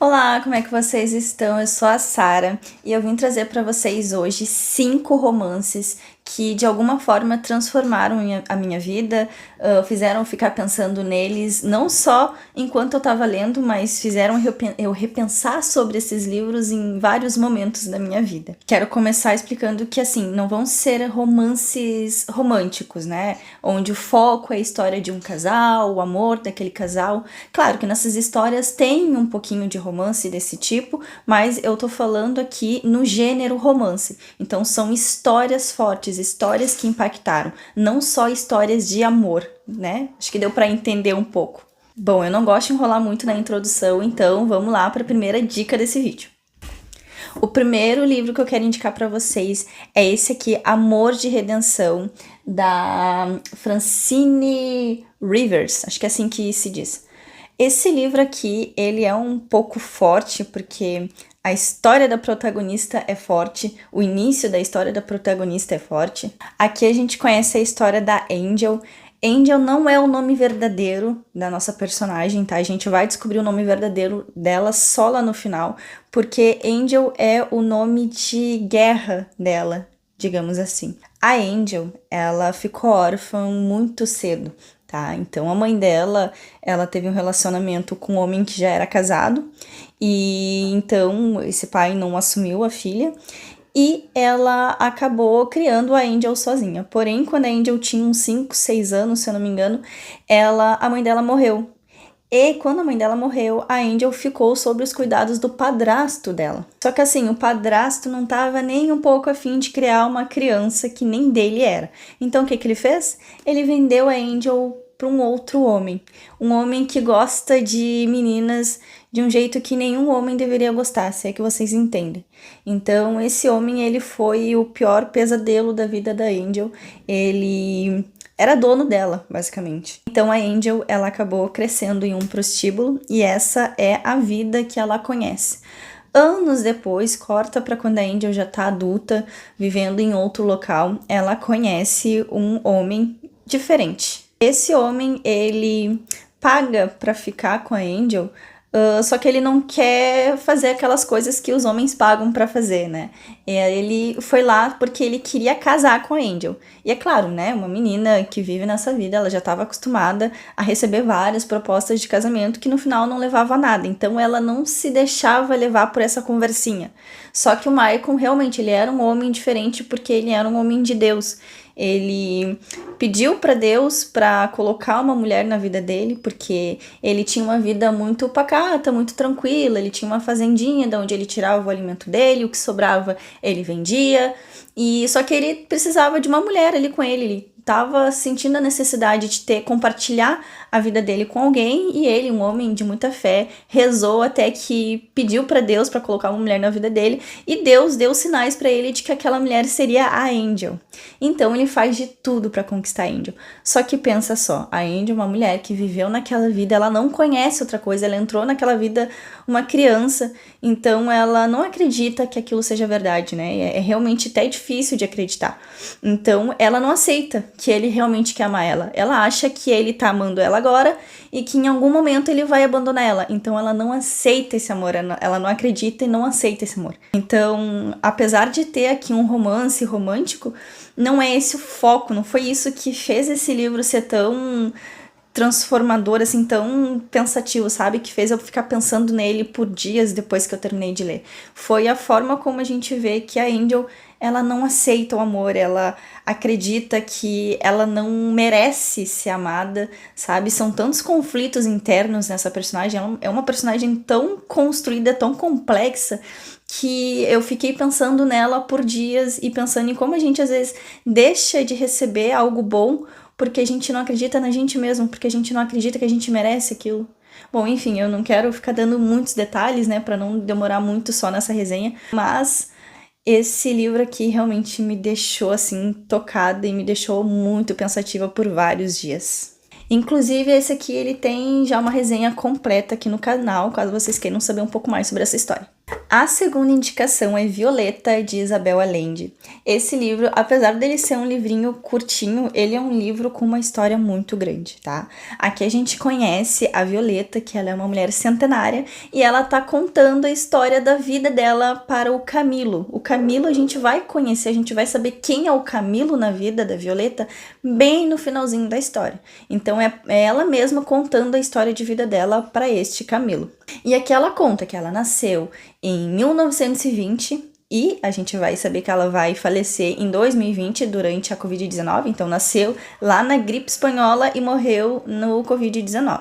Olá, como é que vocês estão? Eu sou a Sara e eu vim trazer para vocês hoje 5 romances que de alguma forma transformaram a minha vida, fizeram ficar pensando neles, não só enquanto eu estava lendo, mas fizeram eu repensar sobre esses livros em vários momentos da minha vida. Quero começar explicando que, assim, não vão ser romances românticos, né? Onde o foco é a história de um casal, o amor daquele casal. Claro que nessas histórias tem um pouquinho de romance desse tipo, mas eu tô falando aqui no gênero romance. Então são histórias fortes, histórias que impactaram, não só histórias de amor, né? Acho que deu pra entender um pouco. Bom, eu não gosto de enrolar muito na introdução, então vamos lá para a primeira dica desse vídeo. O primeiro livro que eu quero indicar para vocês é esse aqui, Amor de Redenção, da Francine Rivers, acho que é assim que se diz. Esse livro aqui, ele é um pouco forte, porque a história da protagonista é forte, o início da história da protagonista é forte. Aqui a gente conhece a história da Angel. Angel não é o nome verdadeiro da nossa personagem, tá? A gente vai descobrir o nome verdadeiro dela só lá no final, porque Angel é o nome de guerra dela, digamos assim. A Angel, ela ficou órfã muito cedo, tá? Então a mãe dela, ela teve um relacionamento com um homem que já era casado, e então esse pai não assumiu a filha, e ela acabou criando a Angel sozinha. Porém, quando a Angel tinha uns 5, 6 anos, se eu não me engano, a mãe dela morreu. E quando a mãe dela morreu, a Angel ficou sob os cuidados do padrasto dela. Só que assim, o padrasto não estava nem um pouco afim de criar uma criança que nem dele era. Então o que ele fez? Ele vendeu a Angel para um outro homem. Um homem que gosta de meninas de um jeito que nenhum homem deveria gostar, se é que vocês entendem. Então esse homem, ele foi o pior pesadelo da vida da Angel. Ele era dono dela, basicamente. Então a Angel, ela acabou crescendo em um prostíbulo e essa é a vida que ela conhece. Anos depois, corta para quando a Angel já tá adulta, vivendo em outro local, ela conhece um homem diferente. Esse homem, ele paga para ficar com a Angel, só que ele não quer fazer aquelas coisas que os homens pagam pra fazer, né? E aí ele foi lá porque ele queria casar com a Angel. E é claro, né? Uma menina que vive nessa vida, ela já estava acostumada a receber várias propostas de casamento que no final não levava a nada. Então ela não se deixava levar por essa conversinha. Só que o Michael realmente, ele era um homem diferente porque ele era um homem de Deus. Ele pediu para Deus para colocar uma mulher na vida dele, porque ele tinha uma vida muito pacata, muito tranquila, ele tinha uma fazendinha de onde ele tirava o alimento dele, o que sobrava ele vendia, e só que ele precisava de uma mulher ali com ele estava sentindo a necessidade de compartilhar a vida dele com alguém, e ele, um homem de muita fé, rezou até que pediu para Deus para colocar uma mulher na vida dele, e Deus deu sinais para ele de que aquela mulher seria a Angel. Então ele faz de tudo para conquistar a Angel. Só que pensa só, a Angel é uma mulher que viveu naquela vida, ela não conhece outra coisa, ela entrou naquela vida uma criança, então ela não acredita que aquilo seja verdade, né? É realmente até difícil de acreditar. Então ela não aceita que ele realmente quer amar ela. Ela acha que ele tá amando ela agora e que em algum momento ele vai abandonar ela. Então ela não aceita esse amor, ela não acredita e não aceita esse amor. Então, apesar de ter aqui um romance romântico, não é esse o foco, não foi isso que fez esse livro ser tão transformador, assim, tão pensativo, sabe? Que fez eu ficar pensando nele por dias depois que eu terminei de ler. Foi a forma como a gente vê que a Angel, ela não aceita o amor, ela acredita que ela não merece ser amada, sabe? São tantos conflitos internos nessa personagem, ela é uma personagem tão construída, tão complexa, que eu fiquei pensando nela por dias e pensando em como a gente às vezes deixa de receber algo bom porque a gente não acredita na gente mesmo, porque a gente não acredita que a gente merece aquilo. Bom, enfim, eu não quero ficar dando muitos detalhes, né, para não demorar muito só nessa resenha, mas esse livro aqui realmente me deixou, assim, tocada e me deixou muito pensativa por vários dias. Inclusive, esse aqui, ele tem já uma resenha completa aqui no canal, caso vocês queiram saber um pouco mais sobre essa história. A segunda indicação é Violeta, de Isabel Allende. Esse livro, apesar dele ser um livrinho curtinho, ele é um livro com uma história muito grande, tá? Aqui a gente conhece a Violeta, que ela é uma mulher centenária, e ela tá contando a história da vida dela para o Camilo. O Camilo a gente vai conhecer, a gente vai saber quem é o Camilo na vida da Violeta bem no finalzinho da história. Então é ela mesma contando a história de vida dela para este Camilo. E aqui ela conta que ela nasceu em 1920 e a gente vai saber que ela vai falecer em 2020 durante a Covid-19, então nasceu lá na gripe espanhola e morreu no Covid-19.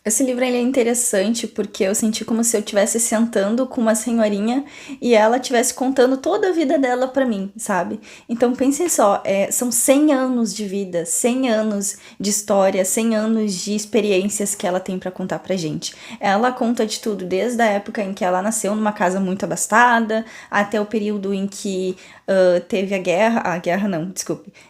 Esse livro ele é interessante porque eu senti como se eu estivesse sentando com uma senhorinha e ela estivesse contando toda a vida dela pra mim, sabe? Então pensem só, são 100 anos de vida, 100 anos de história, 100 anos de experiências que ela tem pra contar pra gente. Ela conta de tudo, desde a época em que ela nasceu numa casa muito abastada, até o período em que teve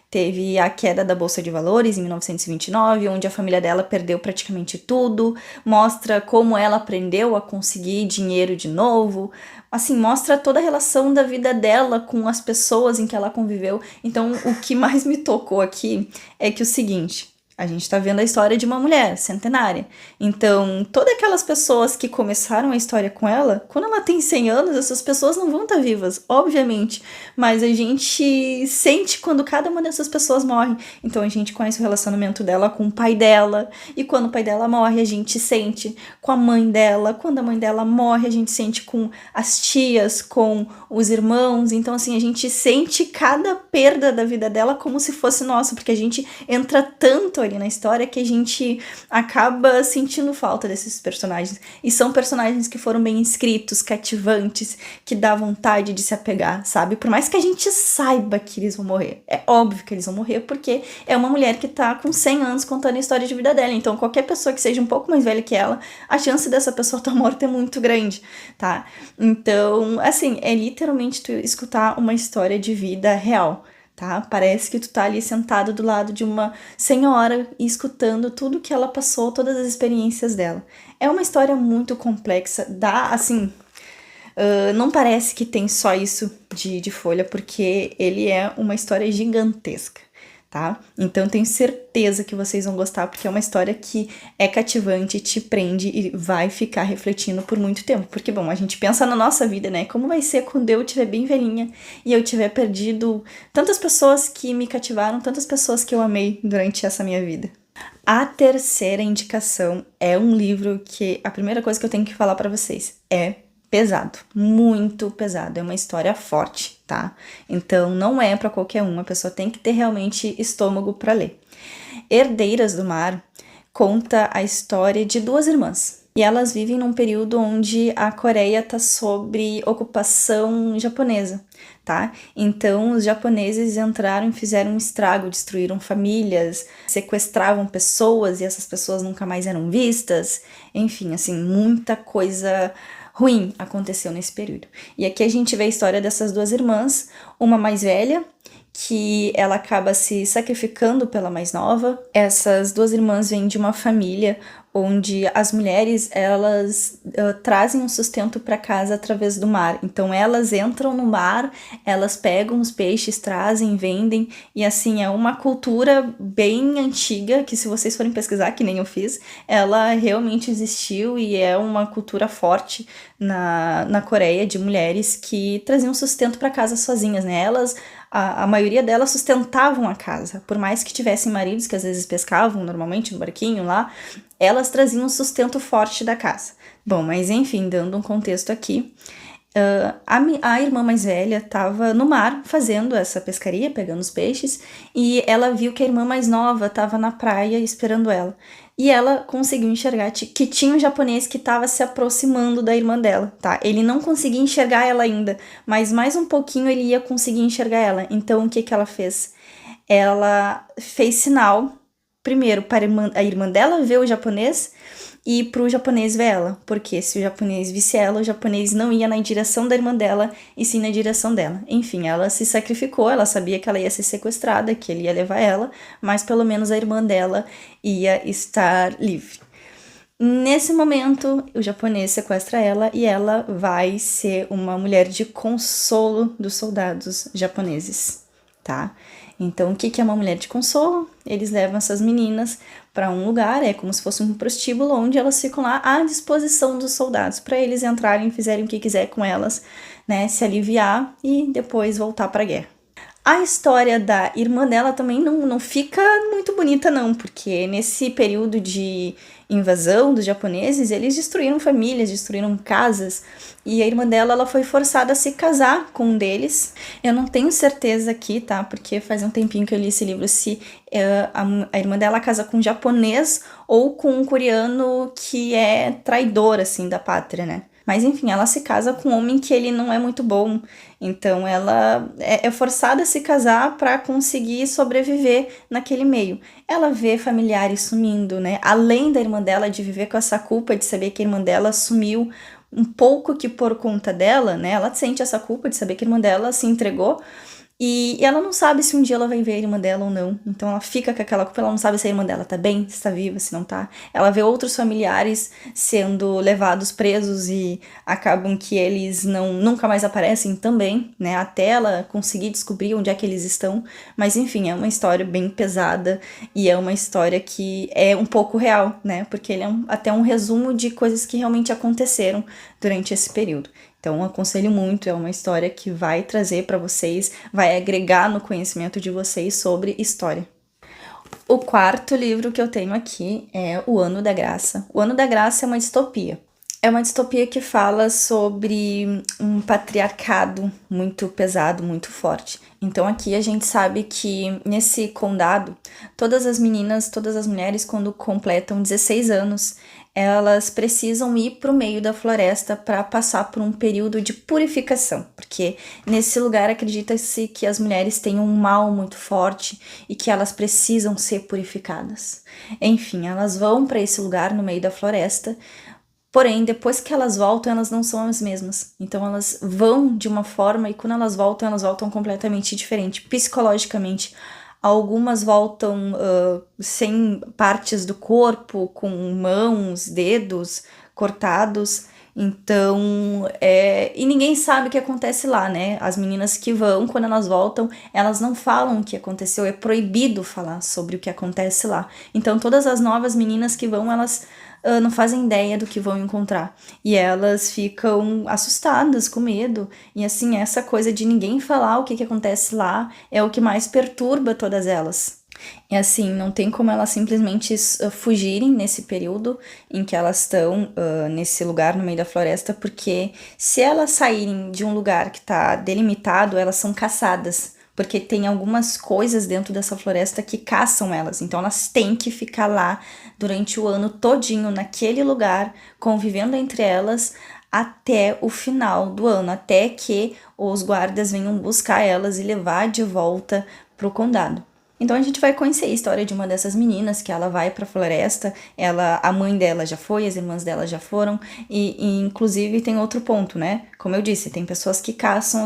teve a queda da Bolsa de Valores em 1929, onde a família dela perdeu praticamente tudo, mostra como ela aprendeu a conseguir dinheiro de novo, assim, mostra toda a relação da vida dela com as pessoas em que ela conviveu. Então, o que mais me tocou aqui é que o seguinte... A gente tá vendo a história de uma mulher centenária. Então, todas aquelas pessoas que começaram a história com ela, quando ela tem 100 anos, essas pessoas não vão estar vivas, obviamente. Mas a gente sente quando cada uma dessas pessoas morre. Então, a gente conhece o relacionamento dela com o pai dela. E quando o pai dela morre, a gente sente com a mãe dela. Quando a mãe dela morre, a gente sente com as tias, com os irmãos. Então, assim, a gente sente cada perda da vida dela como se fosse nossa, porque a gente entra tanto ali na história que a gente acaba sentindo falta desses personagens. E são personagens que foram bem escritos, cativantes, que dá vontade de se apegar, sabe? Por mais que a gente saiba que eles vão morrer. É óbvio que eles vão morrer porque é uma mulher que tá com 100 anos contando a história de vida dela. Então, qualquer pessoa que seja um pouco mais velha que ela, a chance dessa pessoa estar morta é muito grande, tá? Então, assim, é literalmente tu escutar uma história de vida real. Tá? Parece que tu tá ali sentado do lado de uma senhora e escutando tudo que ela passou, todas as experiências dela. É uma história muito complexa, não parece que tem só isso de folha, porque ele é uma história gigantesca, tá? Então tenho certeza que vocês vão gostar, porque é uma história que é cativante, te prende e vai ficar refletindo por muito tempo. Porque, bom, a gente pensa na nossa vida, né? Como vai ser quando eu estiver bem velhinha e eu tiver perdido tantas pessoas que me cativaram, tantas pessoas que eu amei durante essa minha vida. A terceira indicação é um livro que a primeira coisa que eu tenho que falar pra vocês é pesado, muito pesado, é uma história forte, tá? Então não é pra qualquer um, a pessoa tem que ter realmente estômago pra ler. Herdeiras do Mar conta a história de duas irmãs. E elas vivem num período onde a Coreia tá sob ocupação japonesa, tá? Então os japoneses entraram e fizeram um estrago, destruíram famílias, sequestravam pessoas e essas pessoas nunca mais eram vistas. Enfim, assim, muita coisa ruim aconteceu nesse período. E aqui a gente vê a história dessas duas irmãs, uma mais velha, que ela acaba se sacrificando pela mais nova. Essas duas irmãs vêm de uma família onde as mulheres, elas trazem um sustento para casa através do mar. Então elas entram no mar, elas pegam os peixes, trazem, vendem, e assim, é uma cultura bem antiga, que se vocês forem pesquisar, que nem eu fiz, ela realmente existiu e é uma cultura forte na Coreia de mulheres que traziam sustento para casa sozinhas, né? Elas, a maioria delas sustentavam a casa, por mais que tivessem maridos que às vezes pescavam normalmente no barquinho lá, elas traziam um sustento forte da casa. Bom, mas enfim, dando um contexto aqui, a irmã mais velha estava no mar fazendo essa pescaria, pegando os peixes, e ela viu que a irmã mais nova estava na praia esperando ela. E ela conseguiu enxergar que tinha um japonês que estava se aproximando da irmã dela, tá? Ele não conseguia enxergar ela ainda, mas mais um pouquinho ele ia conseguir enxergar ela. Então, o que ela fez? Ela fez sinal, primeiro, para a irmã dela ver o japonês e para o japonês ver ela. Porque se o japonês visse ela, o japonês não ia na direção da irmã dela, e sim na direção dela. Enfim, ela se sacrificou, ela sabia que ela ia ser sequestrada, que ele ia levar ela, mas pelo menos a irmã dela ia estar livre. Nesse momento, o japonês sequestra ela e ela vai ser uma mulher de consolo dos soldados japoneses, tá? Então, o que é uma mulher de consolo? Eles levam essas meninas para um lugar, é como se fosse um prostíbulo, onde elas ficam lá à disposição dos soldados, para eles entrarem e fizerem o que quiser com elas, né? Se aliviar e depois voltar para a guerra. A história da irmã dela também não fica muito bonita, não, porque nesse período de invasão dos japoneses, eles destruíram famílias, destruíram casas, e a irmã dela ela foi forçada a se casar com um deles. Eu não tenho certeza aqui, tá? Porque faz um tempinho que eu li esse livro, se a irmã dela casa com um japonês ou com um coreano que é traidor, assim, da pátria, né? Mas enfim, ela se casa com um homem que ele não é muito bom. Então ela é forçada a se casar para conseguir sobreviver naquele meio. Ela vê familiares sumindo, né? Além da irmã dela de viver com essa culpa de saber que a irmã dela sumiu um pouco que por conta dela, né? Ela sente essa culpa de saber que a irmã dela se entregou. E ela não sabe se um dia ela vai ver a irmã dela ou não. Então ela fica com aquela culpa, ela não sabe se a irmã dela tá bem, se tá viva, se não tá. Ela vê outros familiares sendo levados presos e acabam que eles nunca mais aparecem também, né? Até ela conseguir descobrir onde é que eles estão. Mas enfim, é uma história bem pesada e é uma história que é um pouco real, né? Porque ele é até um resumo de coisas que realmente aconteceram durante esse período. Então, aconselho muito, é uma história que vai trazer para vocês, vai agregar no conhecimento de vocês sobre história. O quarto livro que eu tenho aqui é O Ano da Graça. O Ano da Graça é uma distopia. É uma distopia que fala sobre um patriarcado muito pesado, muito forte. Então aqui a gente sabe que nesse condado, todas as meninas, todas as mulheres, quando completam 16 anos, elas precisam ir para o meio da floresta para passar por um período de purificação, porque nesse lugar acredita-se que as mulheres têm um mal muito forte e que elas precisam ser purificadas. Enfim, elas vão para esse lugar no meio da floresta. Porém, depois que elas voltam, elas não são as mesmas. Então, elas vão de uma forma e quando elas voltam completamente diferente. Psicologicamente, algumas voltam sem partes do corpo, com mãos, dedos cortados. Então, e ninguém sabe o que acontece lá, né? As meninas que vão, quando elas voltam, elas não falam o que aconteceu, é proibido falar sobre o que acontece lá. Então, todas as novas meninas que vão, elas não fazem ideia do que vão encontrar. E elas ficam assustadas, com medo. E assim, essa coisa de ninguém falar o que acontece lá é o que mais perturba todas elas. E assim, não tem como elas simplesmente fugirem nesse período em que elas estão nesse lugar no meio da floresta, porque se elas saírem de um lugar que está delimitado, elas são caçadas. Porque tem algumas coisas dentro dessa floresta que caçam elas. Então elas têm que ficar lá durante o ano todinho, naquele lugar, convivendo entre elas, até o final do ano, até que os guardas venham buscar elas e levar de volta pro condado. Então a gente vai conhecer a história de uma dessas meninas que ela vai pra floresta, a mãe dela já foi, as irmãs dela já foram, e inclusive tem outro ponto, né? Como eu disse, tem pessoas que caçam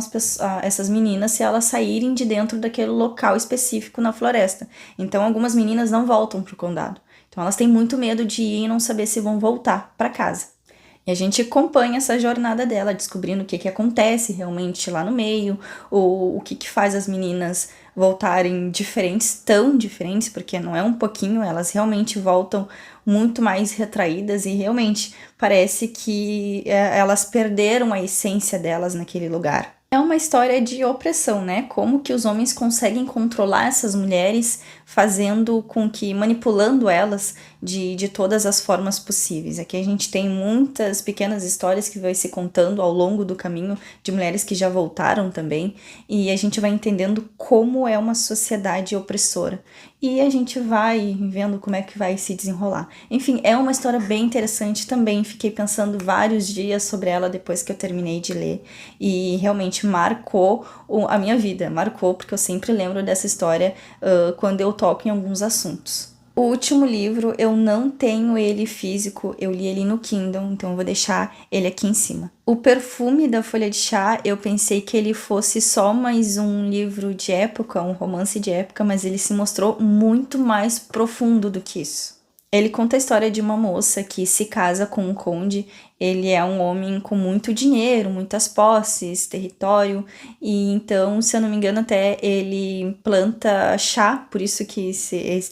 essas meninas se elas saírem de dentro daquele local específico na floresta. Então algumas meninas não voltam pro condado. Então elas têm muito medo de ir e não saber se vão voltar para casa. E a gente acompanha essa jornada dela, descobrindo o que acontece realmente lá no meio, ou o que faz as meninas voltarem diferentes, tão diferentes, porque não é um pouquinho, elas realmente voltam muito mais retraídas e realmente parece que elas perderam a essência delas naquele lugar. É uma história de opressão, né? Como que os homens conseguem controlar essas mulheres, fazendo com que, manipulando elas de todas as formas possíveis. Aqui a gente tem muitas pequenas histórias que vai se contando ao longo do caminho de mulheres que já voltaram também, e a gente vai entendendo como é uma sociedade opressora. E a gente vai vendo como é que vai se desenrolar. Enfim, é uma história bem interessante também. Fiquei pensando vários dias sobre ela depois que eu terminei de ler. E realmente marcou a minha vida. Marcou porque eu sempre lembro dessa história quando eu toco em alguns assuntos. O último livro, eu não tenho ele físico, eu li ele no Kindle, então eu vou deixar ele aqui em cima. O Perfume da Folha de Chá, eu pensei que ele fosse só mais um livro de época, um romance de época, mas ele se mostrou muito mais profundo do que isso. Ele conta a história de uma moça que se casa com um conde. Ele é um homem com muito dinheiro, muitas posses, território, e então, se eu não me engano, até ele planta chá, por isso que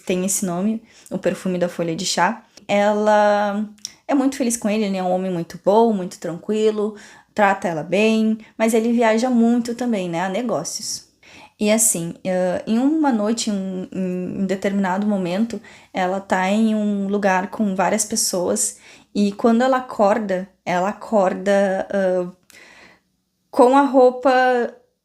tem esse nome, o perfume da folha de chá. Ela é muito feliz com ele é um homem muito bom, muito tranquilo, trata ela bem, mas ele viaja muito também, né, a negócios. E assim, em uma noite, em um determinado momento, ela tá em um lugar com várias pessoas e quando ela acorda com a roupa,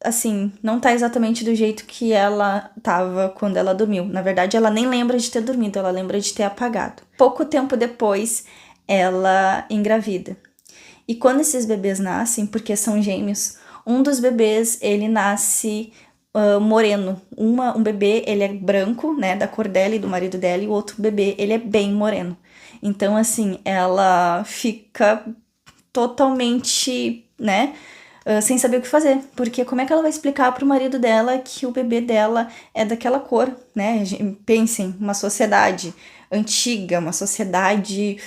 assim, não tá exatamente do jeito que ela tava quando ela dormiu. Na verdade, ela nem lembra de ter dormido, ela lembra de ter apagado. Pouco tempo depois, ela engravida. E quando esses bebês nascem, porque são gêmeos, um dos bebês, ele nasce moreno. Um bebê, ele é branco, né, da cor dela e do marido dela, e o outro bebê, ele é bem moreno. Então, assim, ela fica totalmente, né, sem saber o que fazer, porque como é que ela vai explicar pro marido dela que o bebê dela é daquela cor, né? Pensem, uma sociedade antiga, uma sociedade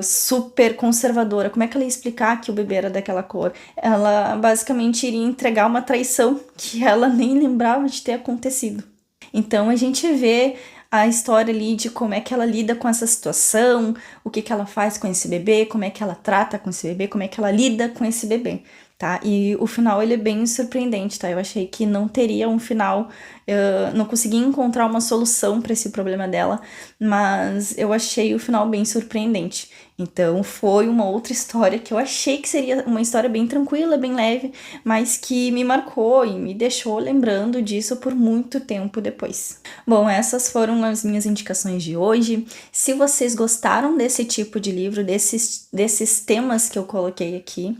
super conservadora, como é que ela ia explicar que o bebê era daquela cor? Ela basicamente iria entregar uma traição que ela nem lembrava de ter acontecido. Então a gente vê a história ali de como é que ela lida com essa situação, o que ela faz com esse bebê, como é que ela trata com esse bebê, como é que ela lida com esse bebê, tá? E o final, ele é bem surpreendente, tá? Eu achei que não teria um final, eu não consegui encontrar uma solução para esse problema dela, mas eu achei o final bem surpreendente. Então foi uma outra história que eu achei que seria uma história bem tranquila, bem leve, mas que me marcou e me deixou lembrando disso por muito tempo depois. Bom, essas foram as minhas indicações de hoje. Se vocês gostaram desse tipo de livro, desses temas que eu coloquei aqui,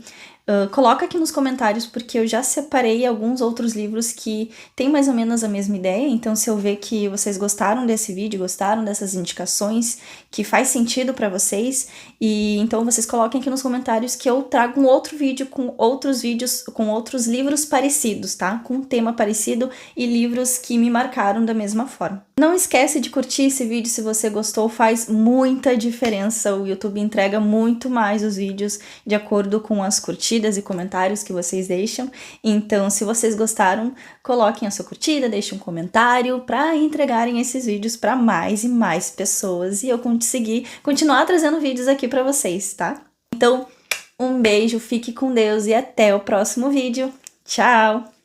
coloca aqui nos comentários, porque eu já separei alguns outros livros que têm mais ou menos a mesma ideia, então se eu ver que vocês gostaram desse vídeo, gostaram dessas indicações, que faz sentido para vocês, e então vocês coloquem aqui nos comentários que eu trago um outro vídeo com outros vídeos, com outros livros parecidos, tá? Com um tema parecido e livros que me marcaram da mesma forma. Não esquece de curtir esse vídeo se você gostou, faz muita diferença, o YouTube entrega muito mais os vídeos de acordo com as curtidas e comentários que vocês deixam, então se vocês gostaram, coloquem a sua curtida, deixem um comentário para entregarem esses vídeos para mais e mais pessoas e eu conseguir continuar trazendo vídeos aqui para vocês, tá? Então, um beijo, fique com Deus e até o próximo vídeo. Tchau!